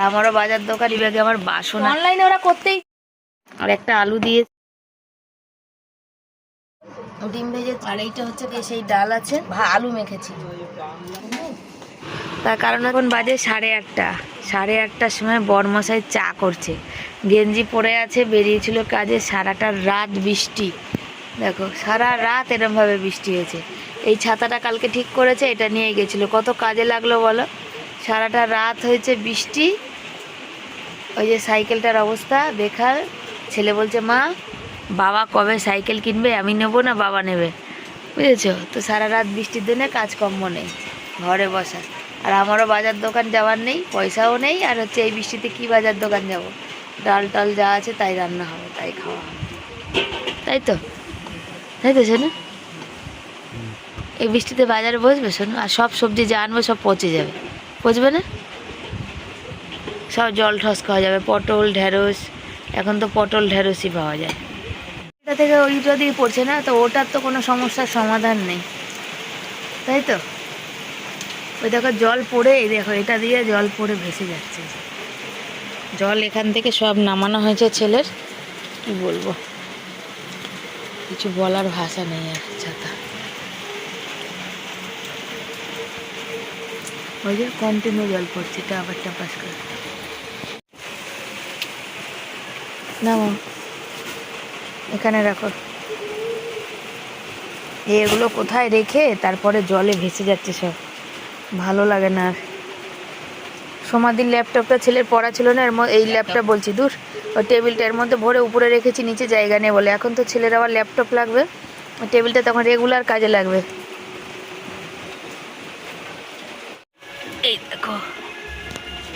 আমারও বাজার দোকান, ব্যাগে আমার বাসন অনলাইনে ওরা করতেই। আর একটা আলু দিয়ে ডিম ভেজে, আর এইটা হচ্ছে সেই ডাল আছে, আলু মেখেছি। তার কারণ এখন বাজে 8:30। 8:30টার সময় বরমশাই চা করছে, গেঞ্জি পরে আছে, বেরিয়েছিল কাজে। সারাটা রাত বৃষ্টি, দেখো সারা রাত এরমভাবে বৃষ্টি হয়েছে। এই ছাতাটা কালকে ঠিক করেছে, এটা নিয়ে গেছিলো, কত কাজে লাগলো বলো। সারাটা রাত হয়েছে বৃষ্টি। ওই যে সাইকেলটার অবস্থা বেকার। ছেলে বলছে মা বাবা কবে সাইকেল কিনবে, আমি নেবো না বাবা নেবে, বুঝেছো তো। সারা রাত বৃষ্টির দিনে কাজকর্ম নেই, ঘরে বসা। আর আমারও বাজার দোকান যাওয়ার নেই, পয়সাও নেই। আর হচ্ছে এই বৃষ্টিতে কি বাজার দোকান যাব, ডাল টাল যা আছে তাই রান্না হবে, তাই খাওয়া হবে, তাই তো, তাই তো শোনো। এই বৃষ্টিতে বাজারে বসবে শোনো, আর সব সবজি যা আনবো সব পচে যাবে, পচবে না, সব জল ঠস খাওয়া যাবে। পটল ঢেঁড়স, এখন তো পটল ঢেঁড়সই পাওয়া যায়। এটা থেকে ওই যদি পড়ছে না, তো ওটার তো কোনো সমস্যার সমাধান নেই, তাই তো। ওই দেখো জল পড়ে, এই দেখো এটা দিয়ে জল পড়ে ভেসে যাচ্ছে। জল এখান থেকে সব নামানো হয়েছে ছেলের, কি বলবো, কিছু বলার ভাষা নেই আর। ছাতা ওই যে কন্টিনিউ জল পড়ছে, টাপাস টাপাস করে। নামো, এখানে রাখো। এগুলো কোথায় রেখে তারপরে জলে ভেসে যাচ্ছে সব, ভালো লাগে না আর। সমাধির ল্যাপটপটা ছেলের পড়া ছিল না, এই ল্যাপটপ বলছি দূর, ওই টেবিলটা এর মধ্যে ভরে উপরে রেখেছি, নিচে জায়গা নেই বলে। এখন তো ছেলের আবার ল্যাপটপ লাগবে, ওই টেবিলটা তখন রেগুলার কাজে লাগবে। এই দেখো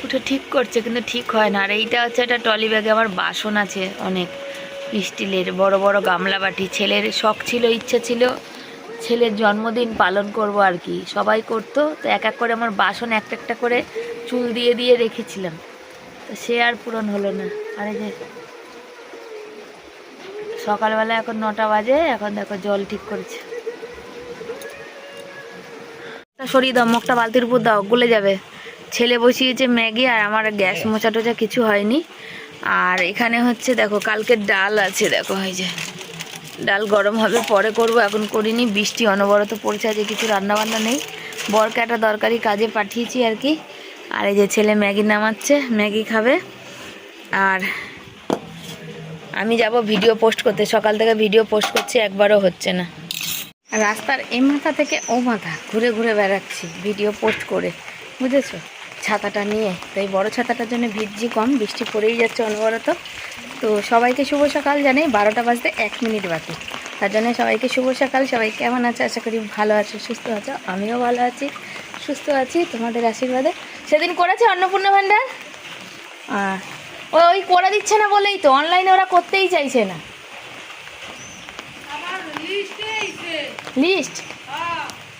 উঠে ঠিক করছে, কিন্তু ঠিক হয় না। আর এইটা হচ্ছে একটা ট্রলি ব্যাগে আমার বাসন আছে অনেক, স্টিলের বড় বড় গামলা বাটি। ছেলের শখ ছিল, ইচ্ছা ছিল, ছেলের জন্মদিন পালন করব আর কি, সবাই করতো তো। এক এক করে আমার বাসন একটা একটা করে চুল দিয়ে দিয়ে রেখেছিলাম, তো সে আর পূরণ হলো না। আর এই যে সকালবেলা এখন 9টা বাজে, এখন দেখো জল ঠিক করেছে। সরিয়ে দাও, মুখটা বালতির উপর দাও, গলে যাবে। ছেলে বসিয়েছে ম্যাগি, আর আমার গ্যাস মোছা টোচা কিছু হয়নি। আর এখানে হচ্ছে দেখো কালকের ডাল আছে, দেখো এই যে ডাল গরম হবে, পরে করব, এখন করিনি। বৃষ্টি অনবরত পড়ছে, আজকে কিছু রান্নাবান্না নেই। বরকে একটা দরকারি কাজে পাঠিয়েছি আর কি। আর এই যে ছেলে ম্যাগি নামাচ্ছে, ম্যাগি খাবে। আর আমি যাব ভিডিও পোস্ট করতে, সকাল থেকে ভিডিও পোস্ট করছি, একবারও হচ্ছে না। রাস্তার এ মাথা থেকে ও মাথা ঘুরে ঘুরে বেড়াচ্ছি ভিডিও পোস্ট করে, বুঝেছো, ছাতাটা নিয়ে। তাই বড় ছাতাটার জন্য ভিজছি কম, বৃষ্টি পড়েই যাচ্ছে অনবরত। তো সবাইকে শুভ সকাল জানাই, 12টা বাজতে 1 মিনিট বাকি। তার জন্য সবাইকে শুভ সকাল। সবাই কেমন আছে, আশা করি ভালো আছো, সুস্থ আছো। আমিও ভালো আছি, সুস্থ আছি, তোমাদের আশীর্বাদে। সেদিন করেছে অন্নপূর্ণা ভাণ্ডার, ওই করে দিচ্ছে না বলেই তো, অনলাইনে ওরা করতেই চাইছে না। লিস্ট,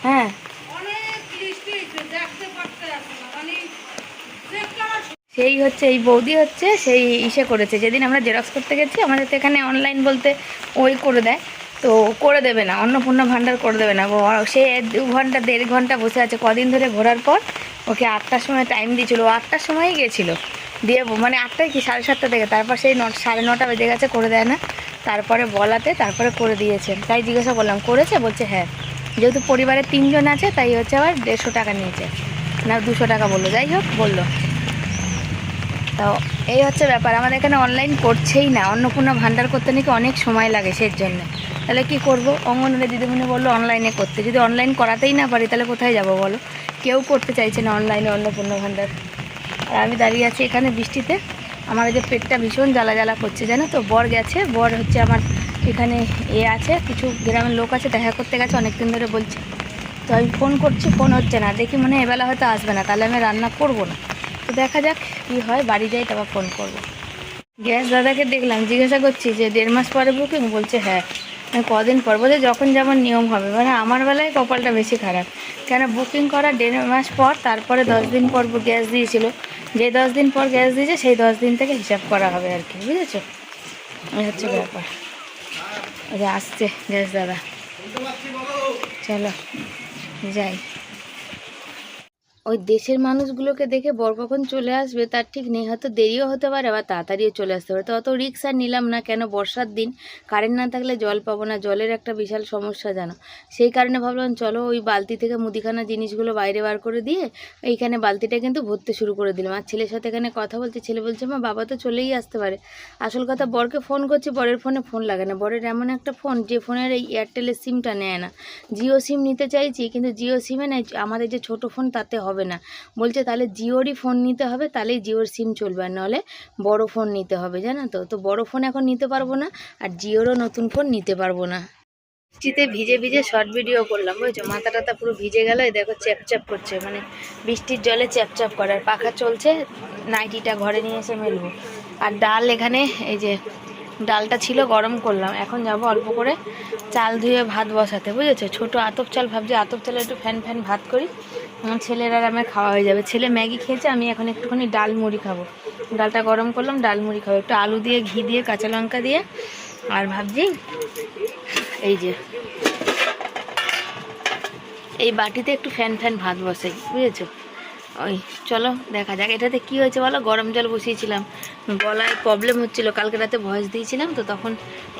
হ্যাঁ সেই হচ্ছে, এই বৌদি হচ্ছে সেই ইসে করেছে। যেদিন আমরা জেরক্স করতে গেছি, আমাদের তো এখানে অনলাইন বলতে ওই করে দেয়, তো করে দেবে না, অন্নপূর্ণা ভাণ্ডার করে দেবে না। সে 2 ঘন্টা 1.5 ঘন্টা বসে আছে, কদিন ধরে ঘোরার পর ওকে 8টার সময় টাইম দিয়েছিল, 8টার সময়ই গেছিলো দিয়ে, মানে 8টায় কি 7:30 থেকে, তারপর সেই 9:30 বেজে গেছে, করে দেয় না। তারপরে বলাতে তারপরে করে দিয়েছেন। তাই জিজ্ঞাসা করলাম করেছে, বলছে হ্যাঁ। যেহেতু পরিবারে 3 জন আছে, তাই হচ্ছে আবার 150 টাকা নিয়েছে, না 200 টাকা বললো, যাই হোক বললো। তো এই হচ্ছে ব্যাপার, আমাদের এখানে অনলাইন করছেই না। অন্নপূর্ণা ভাণ্ডার করতে নাকি অনেক সময় লাগে, সেই জন্য। তাহলে কি করব, অঙ্গনওয়াড়ি দিদিমণি বললো অনলাইনে করতে। যদি অনলাইন করাতেই না পারি, তাহলে কোথায় যাব বলো। কেউ করতে চাইছে না অনলাইনে অন্নপূর্ণা ভাণ্ডার। আর আমি দাঁড়িয়ে আছি এখানে বৃষ্টিতে, আমার যে পেটটা ভীষণ জ্বালা জ্বালা করছে জানো তো। বর গেছে, বর হচ্ছে আমার এখানে আছে, কিছু গ্রামের লোক আছে, দেখা করতে গেছে, অনেক দিন ধরে বলছে। তো আমি ফোন করছি, ফোন হচ্ছে না, দেখি মনে হয় এবেলা হয়তো আসবে না, তাহলে আমি রান্না করব না। তো দেখা যাক কী হয়, বাড়ি যাই তারপর ফোন করব। গ্যাস দাদাকে দেখলাম, জিজ্ঞাসা করছি যে 1.5 মাস পরে বুকিং, বলছে হ্যাঁ। কদিন পর, বলছে যখন যেমন নিয়ম হবে। মানে আমার বেলায় কপালটা বেশি খারাপ, কেন বুকিং করা 1.5 মাস পর, তারপরে 10 দিন পর গ্যাস দিয়েছিল। যে 10 দিন পর গ্যাস দিয়েছে, সেই 10 দিন থেকে হিসাব করা হবে আর কি, বুঝেছো। এই হচ্ছে ব্যাপার। ওই আসছে গ্যাস দাদা, চলো যাই। ওই দেশের মানুষগুলোকে দেখে বর কখন চলে আসবে তার ঠিক নেই, হয়তো দেরিও হতে পারে আবার তাড়াতাড়িও চলে আসতে পারে। তো অত রিক্স আর নিলাম না, কেন বর্ষার দিন কারেন্ট না থাকলে জল পাবো না, জলের একটা বিশাল সমস্যা জানো। সেই কারণে ভাবলাম চলো ওই বালতি থেকে মুদিখানা জিনিসগুলো বাইরে বার করে দিয়ে এইখানে বালতিটা কিন্তু ভরতে শুরু করে দিলাম। আর ছেলের সাথে এখানে কথা বলছে, ছেলে বলছে মা বাবা তো চলেই আসতে পারে। আসল কথা বরকে ফোন করছি, বরের ফোনে ফোন লাগে না, বরের এমন একটা ফোন যে ফোনের এই এয়ারটেলের সিমটা নেয় না। জিও সিম নিতে চাইছি কিন্তু জিও সিমে নেই, আমাদের যে ছোটো ফোন তাতে হবে না, বলছে তাহলে জিওরই ফোন নিতে হবে, তাহলেই জিওর সিম চলবে, আর নাহলে বড় ফোন নিতে হবে, জানো তো। তো বড় ফোন এখন নিতে পারবো না, আর জিওরও নতুন ফোন নিতে পারবো না। বৃষ্টিতে ভিজে ভিজে শর্ট ভিডিও করলাম, বুঝছো, মাথা টাথা পুরো ভিজে গেল, এই দেখো চ্যাপচ্যাপ করছে, মানে বৃষ্টির জলে চ্যাপচ্যাপ করে, আর পাখা চলছে, নাইটিটা ঘরে নিয়ে এসে মেলবো। আর ডাল এখানে এই যে ডালটা ছিল গরম করলাম, এখন যাব অল্প করে চাল ধুয়ে ভাত বসাতে, বুঝেছো। ছোটো আতপ চাল, ভাবছি আতপ চালে একটু ফ্যান ফ্যান ভাত করি, আমার ছেলের আর আমার খাওয়া হয়ে যাবে। ছেলে ম্যাগি খেয়েছে, আমি এখন একটুখানি ডাল মুড়ি খাবো। ডালটা গরম করলাম, ডাল মুড়ি খাবো, একটু আলু দিয়ে ঘি দিয়ে কাঁচা লঙ্কা দিয়ে। আর ভাবছি এই যে এই বাটিতে একটু ফ্যান ফ্যান ভাত বসাই, বুঝেছো। ওই চলো দেখা যাক। এটাতে কি হয়েছে বলো, গরম জল বসিয়েছিলাম, গলায় প্রবলেম হচ্ছিলো, কালকে রাতে ভয়েস দিয়েছিলাম তো, তখন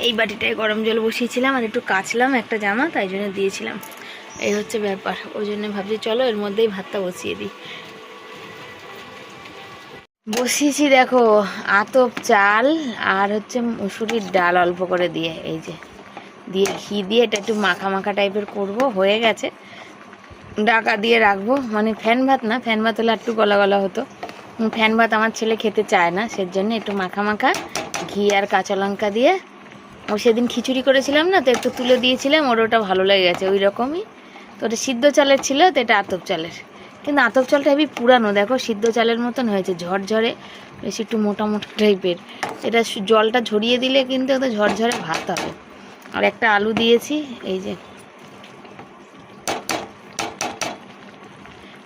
এই বাটিটায় গরম জল বসিয়েছিলাম, আর একটু কাচলাম একটা জামা, তাই জন্য দিয়েছিলাম। এই হচ্ছে ব্যাপার, ওই জন্য ভাবছি চলো এর মধ্যেই ভাতটা বসিয়ে দিই। বসিয়েছি দেখো আতপ চাল আর হচ্ছে মুসুরির ডাল অল্প করে দিয়ে, এই যে দিয়ে ঘি দিয়ে এটা একটু মাখা মাখা টাইপের করব, হয়ে গেছে। ডাকা দিয়ে রাখবো, মানে ফ্যান ভাত না, ফ্যান ভাত হলে একটু গলা গলা হতো, ফ্যান ভাত আমার ছেলে খেতে চায় না, সেজন্য একটু মাখা মাখা ঘি আর কাঁচা লঙ্কা দিয়ে। ও সেদিন খিচুড়ি করেছিলাম না, তো একটু তুলে দিয়েছিলাম, ওর ওটা ভালো লেগে গেছে ওই রকমই। তো ওটা সিদ্ধ চালের ছিল, তো এটা আতপ চালের, কিন্তু আতপ চালটা হেবি পুরানো, দেখো সিদ্ধ চালের মতন হয়েছে, ঝরঝরে, বেশি একটু মোটা মোটা টাইপের। এটা জলটা ঝরিয়ে দিলে কিন্তু ওটা ঝরঝরে ভাত হবে। আর একটা আলু দিয়েছি, এই যে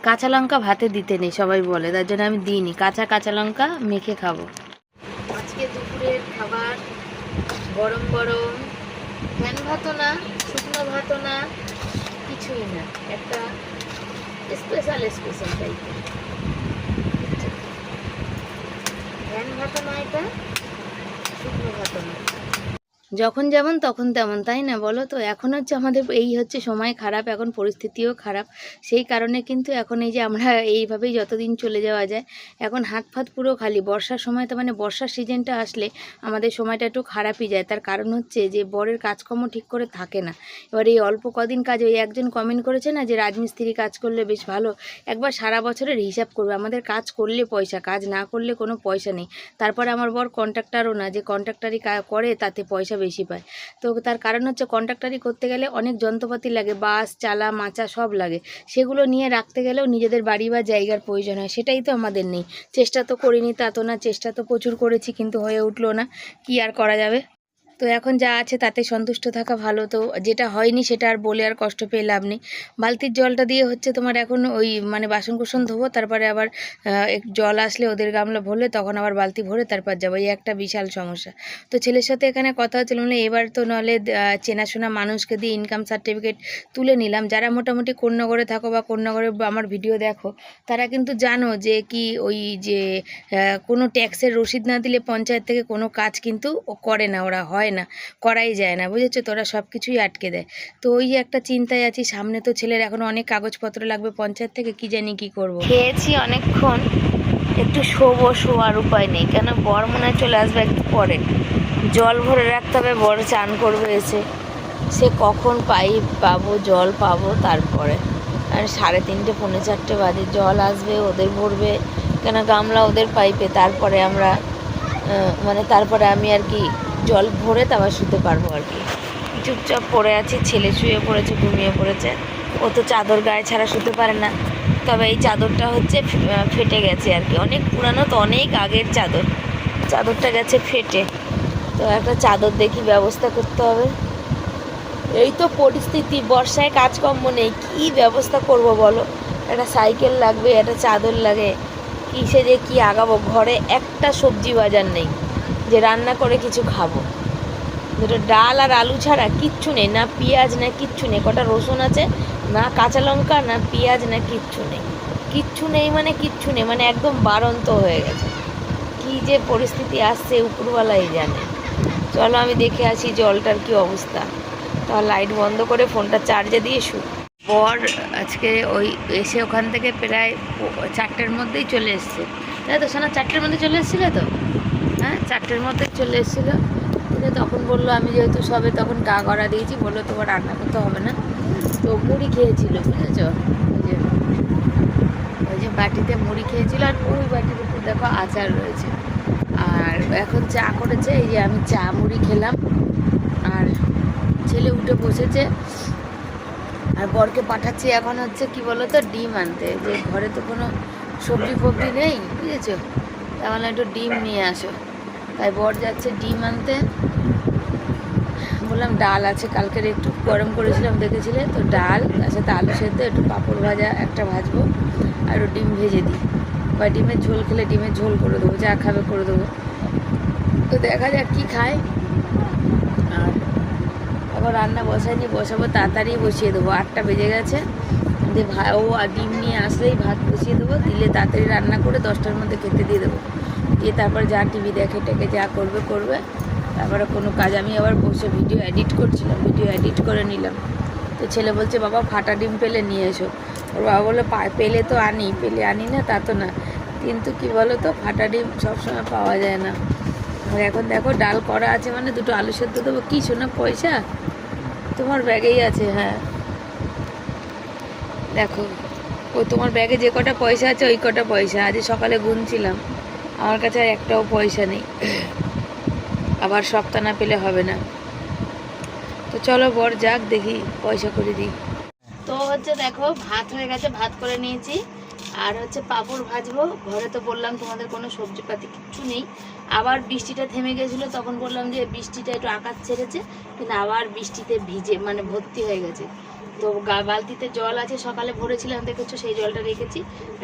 কাঁচা লঙ্কা ভাতে দিতে নেই সবাই বলে, তার জন্য আমি দিইনি, কাঁচা লঙ্কা মেখে খাবো। আজকে দুপুরের খাবার গরম গরম, ফ্যান ভাতও না, শুকনো ভাতও না, কিছুই না, একটা স্পেশাল টাইপের। ফ্যান ভাতও না, এটা শুকনো ভাতও না, যখন যেমন তখন তেমন, তাই না বলো। তো এখন হচ্ছে আমাদের এই হচ্ছে সময় খারাপ, এখন পরিস্থিতিও খারাপ, সেই কারণে কিন্তু এখন এই যে আমরা এইভাবেই যতদিন চলে যাওয়া যায়। এখন হাত ফাত পুরো খালি, বর্ষার সময় তো মানে বর্ষার সিজনটা আসলে আমাদের সময়টা একটু খারাপই যায়, তার কারণ হচ্ছে যে বরের কাজকর্ম ঠিক করে থাকে না। এবার এই অল্প কদিন কাজ, ওই একজন কমেন্ট করেছে না যে রাজমিস্ত্রি কাজ করলে বেশ ভালো, একবার সারা বছরের হিসাব করবে, আমাদের কাজ করলে পয়সা, কাজ না করলে কোনো পয়সা নেই। তারপরে আমার বর কন্ট্রাক্টারও না যে কন্ট্রাক্টারি করে তাতে পয়সা বেশি পায়। তো তার কারণ হচ্ছে কন্ট্রাক্টারি করতে গেলে অনেক যন্ত্রপাতি লাগে, বাস চালা মাচা সব লাগে, সেগুলো নিয়ে রাখতে গেলেও নিজেদের বাড়ি বা জায়গার প্রয়োজন হয়, সেটাই তো আমাদের নেই। চেষ্টা তো করিনি তা তো না, চেষ্টা তো প্রচুর করেছি কিন্তু হয়ে উঠলো না, কি আর করা যাবে। তো এখন যা আছে তাতে সন্তুষ্ট থাকা ভালো, তো যেটা হয়নি সেটা আর বলে আর কষ্ট পেয়ে লাভ নেই। বালতির জলটা দিয়ে হচ্ছে তোমার এখন ওই মানে বাসন কুসন ধোবো, তারপরে আবার জল আসলে ওদের গামলা ভরলে তখন আবার বালতি ভরে তারপর যাবো, এই একটা বিশাল সমস্যা। তো ছেলের সাথে এখানে কথা হচ্ছিল, মানে এবার তো নাহলে চেনাশোনা মানুষকে দিয়ে ইনকাম সার্টিফিকেট তুলে নিলাম, যারা মোটামুটি কোন্নগরে থাকো বা কোন্নগরে আমার ভিডিও দেখো তারা কিন্তু জানো যে কি ওই যে কোনো ট্যাক্সের রসিদ না দিলে পঞ্চায়েত থেকে কোনো কাজ কিন্তু করে না, ওরা হয় না, করাই যায় না, বুঝেছো। তোরা সব কিছুই আটকে দেয়। তো ওই একটা চিন্তায় আছি, সামনে তো ছেলের এখন অনেক কাগজপত্র লাগবে পঞ্চায়েত থেকে, কি জানি কি করব। খেয়েছি অনেকক্ষণ, একটু শোয়ার উপায় নেই, কেন বর মনে হয় চলে আসবে একটু পরে, জল ভরে রাখতে হবে, বড় চান করবে এসে, সে কখন পাবো জল পাবো তারপরে। আর 3:30 পৌনে 4 বাজে, জল আসবে ওদের ভরবে, কেন গামলা ওদের পাইপে, তারপরে আমরা তারপরে আমি আর কি জল ভরে তারপর শুতে পারবো আর কি। চুপচাপ পড়ে আছি, ছেলে শুয়ে পড়েছে, ঘুমিয়ে পড়েছে, ও তো চাদর গায়ে ছাড়া শুতে পারে না। তবে এই চাদরটা হচ্ছে ফেটে গেছে আর কি, অনেক পুরানো তো, অনেক আগের চাদরটা গেছে ফেটে, তো একটা চাদর দেখি ব্যবস্থা করতে হবে। এই তো পরিস্থিতি, বর্ষায় কাজকর্ম নেই, কি ব্যবস্থা করব বলো, একটা সাইকেল লাগবে, একটা চাদর লাগে, কিসে যে কি আগাবো, ঘরে একটা সবজি বাজার নেই যে রান্না করে কিছু খাবো, দুটো ডাল আর আলু ছাড়া কিচ্ছু নেই, না পেঁয়াজ না কিচ্ছু নেই, কটা রসুন আছে, না কাঁচা লঙ্কা, না পেঁয়াজ, না কিচ্ছু নেই। কিচ্ছু নেই মানে কিচ্ছু নেই, মানে একদম বাড়ন্ত হয়ে গেছে। কি যে পরিস্থিতি আসছে উপরওয়ালাই জানে। চলো আমি দেখে আসি জলটার কি অবস্থা। তার লাইট বন্ধ করে ফোনটা চার্জে দিয়ে বর আজকে ওই এসে ওখান থেকে প্রায় 4টের মধ্যেই চলে এসছে, তাই তো শোনা? 4টের মধ্যে চলে এসেছিলো তো? হ্যাঁ, 4টের মধ্যে চলে এসেছিলো। কিন্তু তখন বললো, আমি যেহেতু সবে তখন গা গড়া দিয়েছি, বললো তোমার রান্না করতে হবে না। তো মুড়ি খেয়েছিল, বুঝেছো? ওই যে বাটিতে মুড়ি খেয়েছিল, আর ওই বাটির উপর দেখো আচার রয়েছে। আর এখন চা করেছে, এই যে আমি চা মুড়ি খেলাম। আর ছেলে উঠে বসেছে, আর বরকে পাঠাচ্ছি এখন হচ্ছে কি বলো তো, ডিম আনতে। যে ঘরে তো কোনো সবজি ফবজি নেই, বুঝেছো? তাহলে একটু ডিম নিয়ে আসো। তাই বর যাচ্ছে ডিম আনতে। বললাম ডাল আছে, কালকের একটু গরম করেছিলাম দেখেছিলে তো, ডাল তার সাথে আলু সেদ্ধ, একটু পাঁপড় ভাজা একটা ভাজবো, আর একটু ডিম ভেজে দিই। বা ডিমের ঝোল খেলে ডিমের ঝোল করে দেবো, যা খাবে করে দেবো। তো দেখা যাক কী খায়। আর এখন রান্না বসাইনি, বসাবো তাড়াতাড়ি বসিয়ে দেবো, 8টা বেজে গেছে। দিয়ে ও আর ডিম নিয়ে আসলেই ভাত বসিয়ে দেবো, দিলে তাড়াতাড়ি রান্না করে 10টার মধ্যে খেতে দিয়ে দেবো। দিয়ে তারপর যা টিভি দেখে টেকে যা করবে করবে। তারপরে কোনো কাজ, আমি আবার বসে ভিডিও এডিট করছিলাম, ভিডিও এডিট করে নিলাম। তো ছেলে বলছে বাবা ফাটা ডিম পেলে নিয়ে এসো। ওর বাবা বললো পেলে তো আনি, পেলে আনি না তা তো না, কিন্তু কি বলো তো, ফাটা ডিম সবসময় পাওয়া যায় না। আর এখন দেখো ডাল করা আছে, মানে 2টো আলু সেদ্ধ দেবো। কী শোনা পয়সা তোমার ব্যাগেই আছে? হ্যাঁ দেখো, ও তোমার ব্যাগে যে কটা পয়সা আছে ওই কটা পয়সা। আজ সকালে গুনছিলাম, আমার কাছে আর একটাও পয়সা নেই। আবার সপ্তাহ না পেলে হবে না। তো চলো বর যাক, দেখি পয়সা করে দিই। তো হচ্ছে দেখো ভাত হয়ে গেছে, ভাত করে নিয়েছি। আর হচ্ছে পাঁপড় ভাজবো। ঘরে তো বললাম তোমাদের কোনো সবজিপাতি কিচ্ছু নেই। আবার বৃষ্টিটা থেমে গেছিলো, তখন বললাম যে বৃষ্টিটা একটু আকাশ ছেড়েছে, কিন্তু আবার বৃষ্টিতে ভিজে মানে ভর্তি হয়ে গেছে। তো বালতিতে জল আছে, সকালে ভরেছিলাম দেখেছো, সেই জলটা রেখেছি।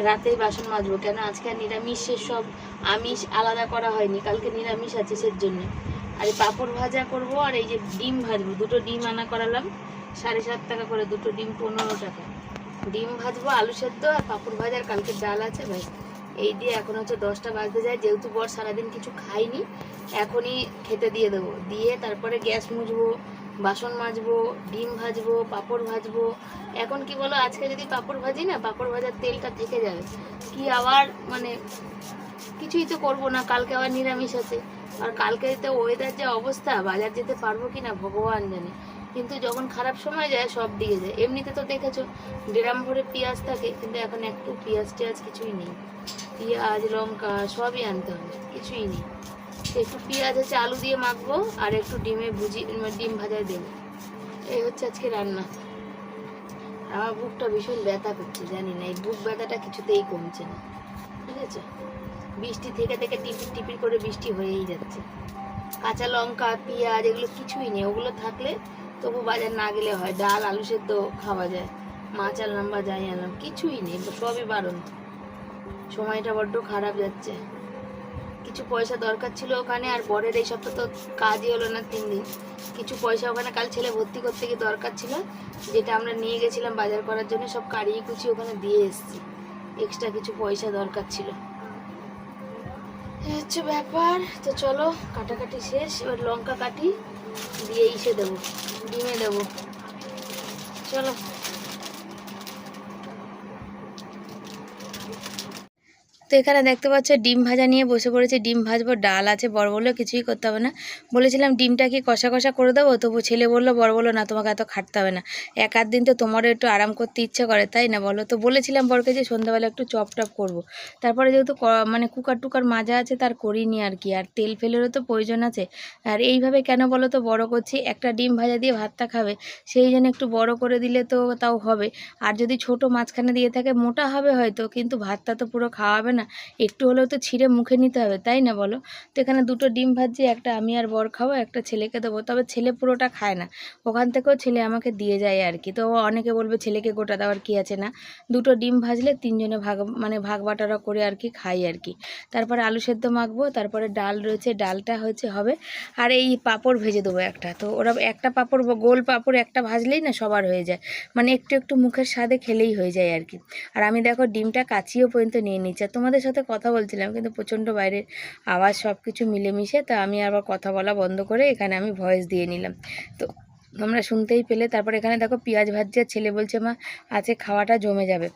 রাতেই বাসন মাজবো, কেন আজকে আর নিরামিষের সব আমিষ আলাদা করা হয়নি, কালকে নিরামিষ আছে সের জন্য। আর এই পাঁপড় ভাজা করব, আর এই যে ডিম ভাজবো, 2টো ডিম আনা করালাম, 7.5 টাকা করে 2টো ডিম, 15 টাকা। ডিম ভাজবো, আলু সেদ্ধ আর পাঁপড় ভাজার কালকের ডাল আছে ভাই। এই দিয়ে এখন হচ্ছে 10টা বাজতে যায়, যেহেতু বর সারাদিন কিছু খাইনি, এখনই খেতে দিয়ে দেবো। দিয়ে তারপরে গ্যাস মুছবো, বাসন মাজবো, ডিম ভাজবো, পাঁপড় ভাজবো। এখন কি বলো, আজকে যদি পাঁপড় ভাজি না, পাঁপড় ভাজার তেলটা থেকে যাবে, কি আবার মানে কিছুই তো করবো না, কালকে আবার নিরামিষ আছে। আর কালকে তো ওয়েদার যে অবস্থা, বাজার যেতে পারবো কি না ভগবান জানে। কিন্তু যখন খারাপ সময় যায় সব দিকে যায়। এমনিতে তো দেখেছো ড্রাম ভরে পেঁয়াজ থাকে, কিন্তু এখন একটু পেঁয়াজ টেয়াজ কিছুই নেই। পেঁয়াজ লঙ্কা সবই আনতে হবে, কিছুই নেই। একটু পেঁয়াজ হচ্ছে আলু দিয়ে মাখবো, আর একটু ডিম ভাজায় দেবো। এই হচ্ছে আজকে রান্না। আমার বুকটা ভীষণ ব্যথা করছে, জানি না এই বুক ব্যথাটা কিছুতেই কমছে না, ঠিক আছে? বৃষ্টি থেকে থেকে টিপির টিপির করে বৃষ্টি হয়েই যাচ্ছে। কাঁচা লঙ্কা পেঁয়াজ এগুলো কিছুই নেই, ওগুলো থাকলে তবু বাজার না গেলে হয়। ডাল আলু সেদ্ধ খাওয়া যায়, মাছ আনলাম বা যাই আনলাম, কিছুই নেই, সবই বারণ। সময়টা বড্ড খারাপ যাচ্ছে। কিছু পয়সা দরকার ছিল ওখানে, আর বরের এই সপ্তাহ তো কাজই হলো না 3 দিন। কিছু পয়সা ওখানে কাল ছেলে ভর্তি করতে গিয়ে দরকার ছিল, যেটা আমরা নিয়ে গেছিলাম বাজার করার জন্য, সব কারিয়ে কুচি ওখানে দিয়ে এসেছি। এক্সট্রা কিছু পয়সা দরকার ছিল, হচ্ছে ব্যাপার। তো চলো কাটাকাটি শেষ, এবার লঙ্কা কাটি, দিয়ে ইসে দেবো, ডিমে দেবো। চলো। তো এখানে দেখতে পাচ্ছ ডিম ভাজা নিয়ে বসে পড়েছে, ডিম ভাজবো, ডাল আছে। বড় বললো কিছুই করতে হবে না, বলেছিলাম ডিমটা কি কষা কষা করে দেবো, তবু ছেলে বললো, বড় বললো না তোমাকে এত খাটতে হবে না, 1-8 দিন তো তোমারও একটু আরাম করতে ইচ্ছে করে, তাই না বলো? তো বলেছিলাম বরকে যে সন্ধ্যাবেলা একটু চপ টপ করবো। তারপরে যেহেতু মানে কুকার টুকার মাজা আছে, তার করিনি আর কি, আর তেল ফেলেরও তো প্রয়োজন আছে। আর এইভাবে কেন বলো তো বড় করছি, একটা ডিম ভাজা দিয়ে ভাতটা খাবে, সেই জন্য একটু বড় করে দিলে তো তাও হবে। আর যদি ছোট মাঝখানে দিয়ে থাকে মোটা হবে হয়তো, কিন্তু ভাতটা তো পুরো খাওয়াবে না, একটু হলেও তো ছিঁড়ে মুখে নিতে হবে, তাই না বলো? তো এখানে 2টো ডিম ভাজছি, একটা আমি আর বর খাবো, একটা ছেলেকে দেবো। তবে ছেলে পুরোটা খায় না, ওখান থেকেও ছেলে আমাকে দিয়ে যায় আর কি। তো অনেকে বলবে ছেলেকে গোটা দেওয়ার কি আছে, না 2টো ডিম ভাজলে 3জনে ভাগ বাটারা করে আর কি খাই আর কি। তারপরে আলু সেদ্ধ মাখবো, তারপরে ডাল রয়েছে, ডালটা হবে। আর এই পাঁপড় ভেজে দেবো একটা। তো ওরা একটা পাঁপড়, গোল পাঁপড় একটা ভাজলেই না সবার হয়ে যায়, মানে একটু একটু মুখের স্বাদে খেলেই হয়ে যায় আর কি। আর আমি দেখো ডিমটা কাচিও পর্যন্ত নিয়ে নিচ্ছি। আর তোমাদের সাথে কথা বলছিলাম কিন্তু প্রচণ্ড বাইরের আওয়াজ সব কিছু মিলেমিশে, তা আমি আবার কথা বলা বন্ধ করে এখানে আমি ভয়েস দিয়ে নিলাম। তো তোমরা শুনতেই পেলে। তারপর এখানে দেখো পেঁয়াজ ভাজছে, ছেলে বলছে মা আজকে খাওয়াটা জমে যাবে।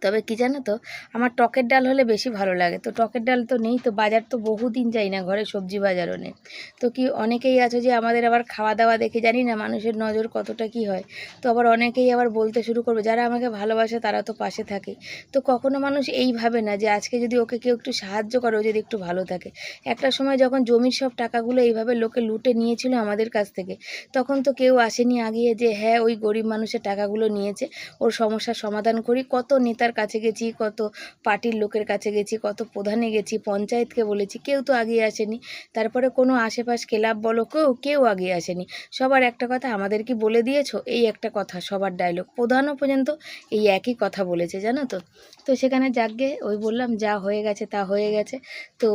তবে কি জানো তো, আমার টকের ডাল হলে বেশি ভালো লাগে। তো টকের ডাল তো নেই, তো বাজার তো বহুদিন যাই না, ঘরে সবজি বাজারও নেই। তো কি অনেকেই আছে যে আমাদের আবার খাওয়া দাওয়া দেখে জানি না মানুষের নজর কতটা কি হয়। তো আবার অনেকেই আবার বলতে শুরু করবে, যারা আমাকে ভালোবাসে তারা তো পাশে থাকে। তো কখনো মানুষ এই ভাবে না যে আজকে যদি ওকে কেউ একটু সাহায্য করে ও যদি একটু ভালো থাকে। একটা সময় যখন জমির সব টাকাগুলো এইভাবে লোকে লুটে নিয়েছিল আমাদের কাছ থেকে, তখন তো কেউ আসেনি আগিয়ে যে হ্যাঁ ওই গরিব মানুষের টাকাগুলো নিয়েছে, ওর সমস্যার সমাধান করি। কত নেতার কাছে গেছি, কত পার্টির লোকের কাছে গেছি, কত প্রধানে গেছি, পঞ্চায়েতকে বলেছি, কেউ তো আগিয়ে আসেনি। তারপরে কোনো আশেপাশ ক্লাব বলো, কেউ আগিয়ে আসেনি। সবার একটা কথা, আমাদের কি বলে দিয়েছো, এই একটা কথা সবার ডায়লগ। প্রধানও পর্যন্ত এই একই কথা বলেছে, জানো তো। তো সেখানে যাকগে, ওই বললাম যা হয়ে গেছে তা হয়ে গেছে। তো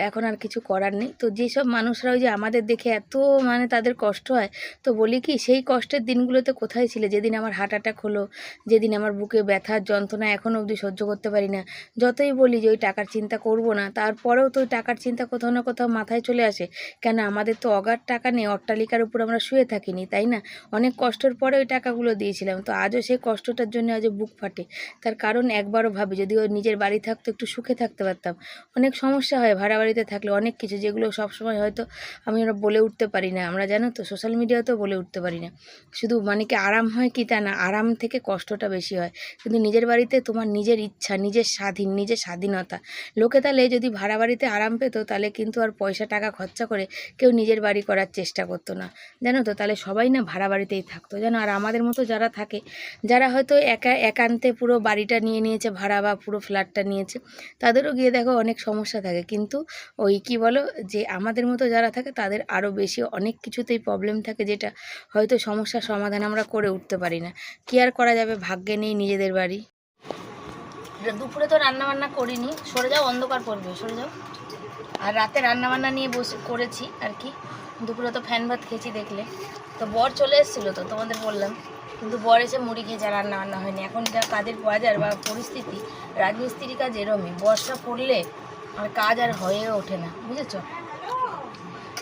এখন আর কিছু করার নেই। তো যেসব মানুষরা ওই যে আমাদের দেখে এত মানে তাদের কষ্ট হয়, তো বলি কি সেই কষ্টের দিনগুলোতে কোথায় ছিলে? যেদিন আমার হার্ট অ্যাটাক হলো, যেদিন আমার বুকে ব্যথার যন্ত্রণা এখনও অবধি সহ্য করতে পারি না। যতই বলি যে ওই টাকার চিন্তা করব না, তারপরেও তো ওই টাকার চিন্তা কোথাও না কোথাও মাথায় চলে আসে। কেন আমাদের তো অগাধ টাকা নেই, অট্টালিকার উপর আমরা শুয়ে থাকিনি, তাই না? অনেক কষ্টের পরে ওই টাকাগুলো দিয়েছিলাম। তো আজও সেই কষ্টটার জন্য আজও বুক ফাটে। তার কারণ একবারও ভাবি যদি ওর নিজের বাড়ি থাকতো একটু সুখে থাকতে পারতাম। অনেক সমস্যা হয় ভাড়া বাড়িতে থাকলে, অনেক কিছু যেগুলো সবসময় হয়তো আমি ওরা বলে উঠতে পারি না। আমরা জানো তো সোশ্যাল মিডিয়াতেও বলে উঠতে পারি না। শুধু মানে কি আরাম হয় কি তা না, আরাম থেকে কষ্টটা বেশি হয়। কিন্তু নিজের বাড়িতে তোমার নিজের ইচ্ছা, নিজের স্বাধীনতা। লোকে তাহলে যদি ভাড়া বাড়িতে আরাম পেতো তাহলে কিন্তু আর পয়সা টাকা খরচা করে কেউ নিজের বাড়ি করার চেষ্টা করতো না, জানো তো। তাহলে সবাই না ভাড়া বাড়িতেই থাকতো, জানো। আর আমাদের মতো যারা থাকে, যারা হয়তো একান্তে পুরো বাড়িটা নিয়ে নিয়েছে ভাড়া বা পুরো ফ্ল্যাটটা নিয়েছে, তাদেরও গিয়ে দেখো অনেক সমস্যা থাকে। কিন্তু ওই কি বলো যে আমাদের মতো যারা থাকে তাদের আরও বেশি অনেক কিছুতেই প্রবলেম থাকে, যেটা হয়তো সমস্যার সমাধান আমরা করে উঠতে পারি না। কি আর করা যাবে, ভাগ্যে নেই নিজেদের বাড়ি। দুপুরে তো রান্নাবান্না করিনি, সরে যাও, অন্ধকার পড়বে, সরে যাও। আর রাতে রান্নাবান্না নিয়ে করেছি আর কি। দুপুরে তো ফ্যান ভাত খেয়েছি দেখলে। তো বর চলে এসেছিলো, তো তোমাদের বললাম, কিন্তু বর এসে মুড়ি খেয়েছে, রান্নাবান্না হয়নি। এখন যা কাজের বাজার বা পরিস্থিতি, রাজমিস্ত্রির কাজ এরমই, বর্ষা পড়লে আর কাজ আর হয়ে ওঠে না, বুঝেছো।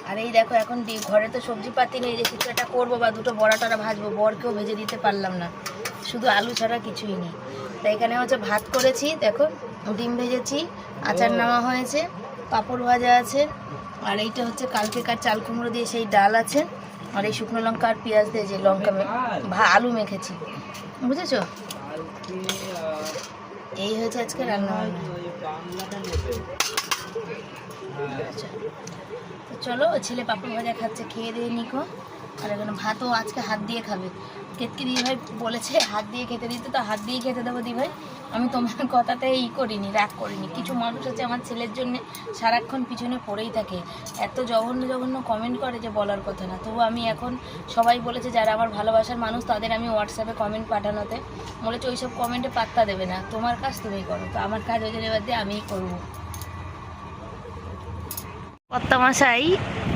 আর এই দেখো এখন ঘরে তো সবজি পাতি নেই যে কিছু একটা করবো বা 2টো বড়া টড়া ভাজবো, বরকেও ভেজে দিতে পারলাম না, শুধু আলু ছাড়া কিছুই নেই। তাই এখানে হচ্ছে ভাত করেছি, দেখো ডিম ভেজেছি, আচার নেওয়া হয়েছে, পাঁপড় ভাজা আছে, আর এইটা হচ্ছে কালকেকার চাল কুমড়ো দিয়ে সেই ডাল আছে, আর এই শুকনো লঙ্কা আর পেঁয়াজ দিয়ে যে আলু মেখেছি, বুঝেছো। এই হয়েছে আজকে রান্না বান্না। আচ্ছা তো চলো, ছেলে পাঁপড় ভাজা খাচ্ছে, খেয়ে দিয়ে নিকো। আর এখানে ভাতও আজকে হাত দিয়ে খাবে। কেতকি দি ভাই বলেছে হাত দিয়ে খেতে দিতে, তো হাত দিয়েই খেতে দেবো দি ভাই। আমি তোমার কথাতে করিনি, রাগ করিনি। কিছু মানুষ আছে আমার ছেলের জন্য সারাক্ষণ পিছনে পড়েই থাকে, এত জঘন্য কমেন্ট করে যে বলার কথা না। তবু আমি এখন সবাই বলেছে যারা আমার ভালোবাসার মানুষ তাদের আমি হোয়াটসঅ্যাপে কমেন্ট পাঠানোতে বলেছে ওইসব কমেন্টে পাত্তা দেবে না, তোমার কাজ তুমি করো। তো আমার কাজ ওই জন্য এবার দিয়ে আমিই করবো। কর্তামশাই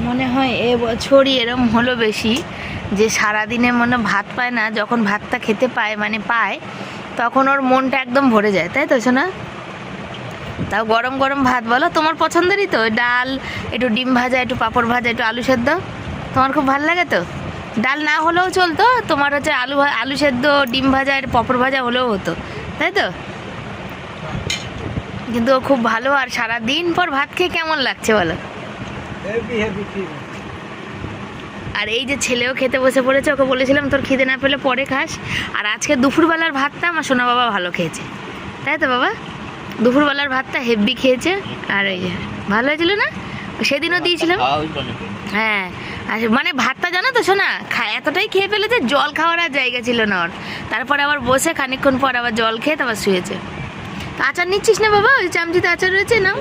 মনে হয় এবছরই এরম হলো বেশি, যে সারাদিনে মনে ভাত পায় না, যখন ভাতটা খেতে পায় তখন ওর মনটা একদম ভরে যায়, তাই তো শোনা। তাও গরম গরম ভাত, বলো তোমার পছন্দেরই তো, ডাল, একটু ডিম ভাজা, একটু পাঁপড় ভাজা, একটু আলু সেদ্ধ, তোমার খুব ভালো লাগে তো। ডাল না হলেও চলতো, তোমার হচ্ছে আলু সেদ্ধ, ডিম ভাজা, একটু পাঁপড় ভাজা হলেও হতো, তাই তো। কিন্তু ও খুব ভালো। আর সারাদিন পর ভাত খেয়ে কেমন লাগছে বলো। আর এই যে ছেলেও খেতে বসে পড়েছে, ওকে বলেছিলাম তোর খিদে না পেলে পরে খাস। আর আজকে দুপুরবেলার ভাতটা আমার সোনা বাবা ভালো খেয়েছে, তাই তো বাবা। দুপুরবেলার ভাতটা হেভি খেয়েছে। আর এই যে ভালো হয়েছিল না, সেদিনও দিয়েছিলাম। হ্যাঁ, আর মানে ভাতটা জানো তো শোনা, এতটাই খেয়ে ফেলেছে জল খাওয়ার আর জায়গা ছিল না ওর। তারপরে আবার বসে খানিকক্ষণ পর আবার জল খেয়ে তারপর শুয়েছে। আচার নিচ্ছিস না বাবা? ওই চামচিতে আচার রয়েছে না।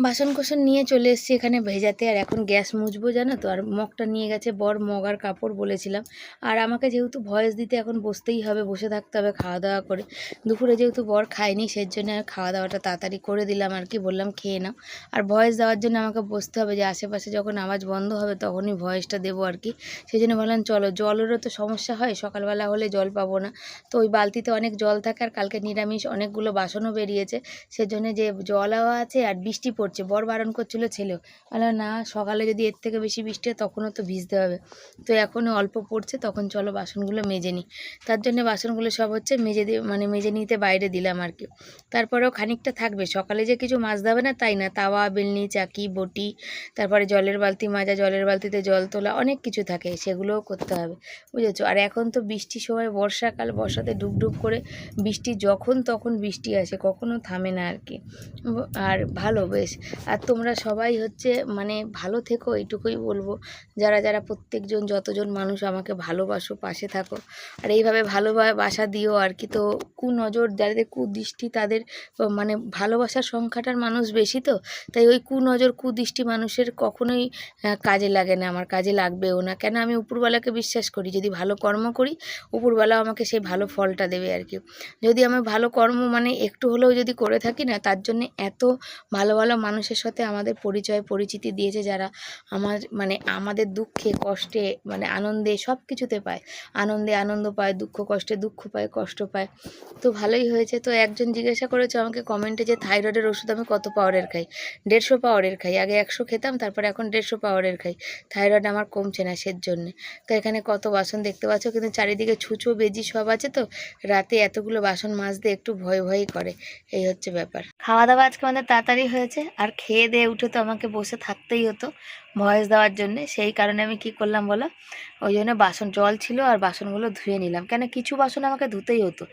বাসন কোসন নিয়ে চলে এসেছি এখানে ভেজাতে, আর এখন গ্যাস মুছবো জানো তো। আর মগটা নিয়ে গেছে বর, মগ আর কাপড় বলেছিলাম। আর আমাকে যেহেতু ভয়েস দিতে এখন বসতেই হবে, বসে থাকতে হবে খাওয়া দাওয়া করে। দুপুরে যেহেতু বর খায়নি সেই জন্য আর খাওয়া দাওয়াটা তাড়াতাড়ি করে দিলাম আর কি, বললাম খেয়ে নাও। আর ভয়েস দেওয়ার জন্য আমাকে বসতে হবে, যে আশেপাশে যখন আওয়াজ বন্ধ হবে তখনই ভয়েসটা দেবো আর কি। সেই জন্য বললাম চলো, জলেরও তো সমস্যা হয়, সকালবেলা হলে জল পাবো না। তো ওই বালতিতে অনেক জল থাকে, আর কালকে নিরামিষ অনেকগুলো বাসনও বেরিয়েছে, সেজন্য যে জলও আছে আর বৃষ্টি পড়ছে। বর বারণ করছিল, ছেলেও বললো না সকালে যদি এর থেকে বেশি বৃষ্টি হয় তখনও তো ভিজতে হবে। তো এখনও অল্প পড়ছে, তখন চলো বাসনগুলো মেজে নিই। তার জন্য বাসনগুলো সব হচ্ছে মেজে দিয়ে মানে মেজে নিতে বাইরে দিলাম আর কি। তারপরেও খানিকটা থাকবে, সকালে যে কিছু মাজতে হবে না তাই না, তাওয়া, বেলনি, চাকি, বটি, তারপরে জলের বালতি মাজা, জলের বালতিতে জল তোলা, অনেক কিছু থাকে, সেগুলোও করতে হবে, বুঝেছো। আর এখন তো বৃষ্টির সময়, বর্ষাকাল, বর্ষাতে ডুবডুব করে বৃষ্টি, যখন তখন বৃষ্টি আসে, কখনো থামে না আর কি। আর ভালো বেশ। আর তোমরা সবাই হচ্ছে মানে ভালো থেকো, এইটুকুই বলবো। যারা যারা প্রত্যেকজন যতজন মানুষ আমাকে ভালোবাসো, পাশে থাকো, আর এইভাবে ভালোবাসা দিও আর কি। তো কুনজর, যাদের কুদৃষ্টি, তাদের মানে ভালোবাসার সংখ্যাটার মানুষ বেশি, তো তাই ওই কুনজর, কুদৃষ্টি মানুষের কখনোই কাজে লাগে না, আমার কাজে লাগবেও না। কেন, আমি উপরওয়ালাকে বিশ্বাস করি, যদি ভালো কর্ম করি উপরওয়ালাও আমাকে সেই ভালো ফলটা দেবে আর কি। যদি আমি ভালো কর্ম মানে একটু হলেও যদি করে থাকি না, তার জন্যে এত ভালো ভালো মানুষের সাথে আমাদের পরিচয় পরিচিতি দিয়েছে, যারা মানে আমাদের দুঃখে কষ্টে মানে আনন্দে সব কিছুতে পায়, আনন্দে আনন্দ পায়, দুঃখ কষ্টে দুঃখ পায়, কষ্ট পায়। তো ভালোই হয়েছে। তো একজন জিজ্ঞাসা করেছে আমাকে কমেন্টে যে থাইরয়েডের ওষুধ আমি কত পাওয়ারের খাই। 150 পাওয়ারের খাই, আগে 100 খেতাম, তারপরে এখন 150 পাওয়ারের খাই। থাইরয়েড আমার কমছে না সের জন্যে। তো এখানে কত বাসন দেখতে পাচ্ছ, কিন্তু চারিদিকে ছুঁচো বেজি সব আছে, তো রাতে এতগুলো বাসন মাজতে একটু ভয় ভয়ই করে, এই হচ্ছে ব্যাপার। খাওয়া দাওয়া আজকে আমাদের তাড়াতাড়ি হয়েছে, আর খেয়ে দিয়ে উঠে তো আমাকে বসে থাকতেই হতো ভয়েস দেওয়ার জন্যে। সেই কারণে আমি কি করলাম বলো, ওই জন্য বাসন, জল ছিল আর বাসনগুলো ধুয়ে নিলাম। কেন, কিছু বাসন আমাকে ধুতেই হতো,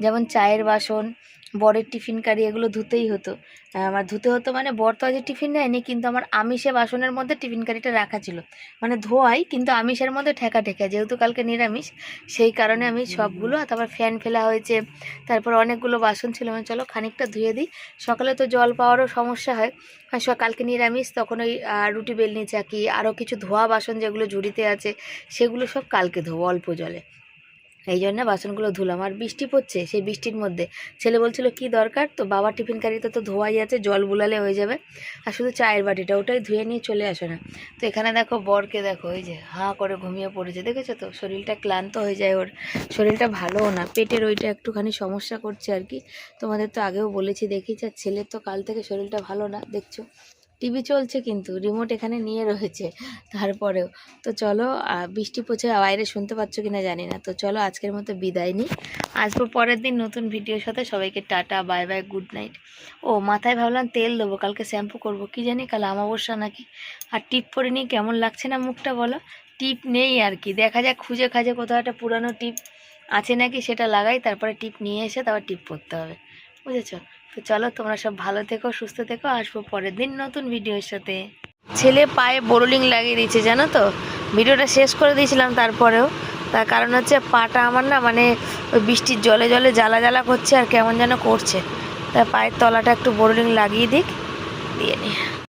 যেমন চায়ের বাসন, বরের টিফিন কারি, এগুলো ধুতেই হতো। আমার ধুতে হতো মানে, বর তো আজ টিফিন নেয়নি, কিন্তু আমার আমিষে বাসনের মধ্যে টিফিন কারিটা রাখা ছিল, মানে ধোয়াই কিন্তু আমিষের মধ্যে ঠেকা ঠেকা, যেহেতু কালকে নিরামিষ সেই কারণে আমি সবগুলো। আর তারপর ফ্যান ফেলা হয়েছে, তারপর অনেকগুলো বাসন ছিল, মানে চলো খানিকটা ধুয়ে দিই। সকালে তো জল পাওয়ারও সমস্যা হয়, আর কালকে নিরামিষ, তখন ওই রুটি বেলনি, চাকি, আরও কিছু ধোয়া বাসন যেগুলো ঝুড়িতে আছে সেগুলো সব কালকে ধোবো অল্প জলে, এই জন্য বাসনগুলো ধুলাম। আর বৃষ্টি পড়ছে, সেই বৃষ্টির মধ্যে ছেলে বলছিল কি দরকার, তো বাবার টিফিন কারিতে তো ধোয়াই আছে, জল বুলালে হয়ে যাবে, আর শুধু চায়ের বাটিটা ওটাই ধুয়ে নিয়ে চলে আসো না। তো এখানে দেখো বরকে দেখো, ওই যে হাঁ করে ঘুমিয়ে পড়েছে, দেখেছো তো, শরীরটা ক্লান্ত হয়ে যায়, ওর শরীরটা ভালোও না, পেটের ওইটা একটুখানি সমস্যা করছে আর কি। তোমাদের তো আগেও বলেছি, দেখিস। আর ছেলের তো কাল থেকে শরীরটা ভালো না, দেখছো টিভি চলছে কিন্তু রিমোট এখানে নিয়ে রয়েছে তারপরেও। তো চলো, বৃষ্টি পড়ছে, বাইরে শুনতে পাচ্ছ কিনা জানি না। তো চলো আজকের মতো বিদায় নিই, আসবো পরের দিন নতুন ভিডিওর সাথে। সবাইকে tata, bye bye, good night. ও মাথায় ভাবলাম তেল দেবো, কালকে শ্যাম্পু করব, কি জানি কাল অমাবস্যা নাকি। আর টিপ পরে নিই, কেমন লাগছে না মুখটা বলো। টিপ নেই আর কি, দেখা যাক খুঁজে খাজে কোথাও একটা পুরানো টিপ আছে নাকি, সেটা লাগাই, তারপরে টিপ নিয়ে এসে তারপর টিপ পরতে হবে, বুঝেছো। তো চলো, তোমরা সব ভালো থেকো, সুস্থ থেকো, আসবো পরের দিন নতুন ভিডিওর সাথে। ছেলে পায়ে বোরোলিং লাগিয়ে দিয়েছে জানো তো, ভিডিওটা শেষ করে দিয়েছিলাম তারপরেও। তার কারণ হচ্ছে পাটা আমার না মানে ওই বৃষ্টির জলে জলে জ্বালা জ্বালা করছে, আর কেমন যেন করছে, তাই পায়ের তলাটা একটু বোরোলিং লাগিয়ে দিক, দিয়ে নি।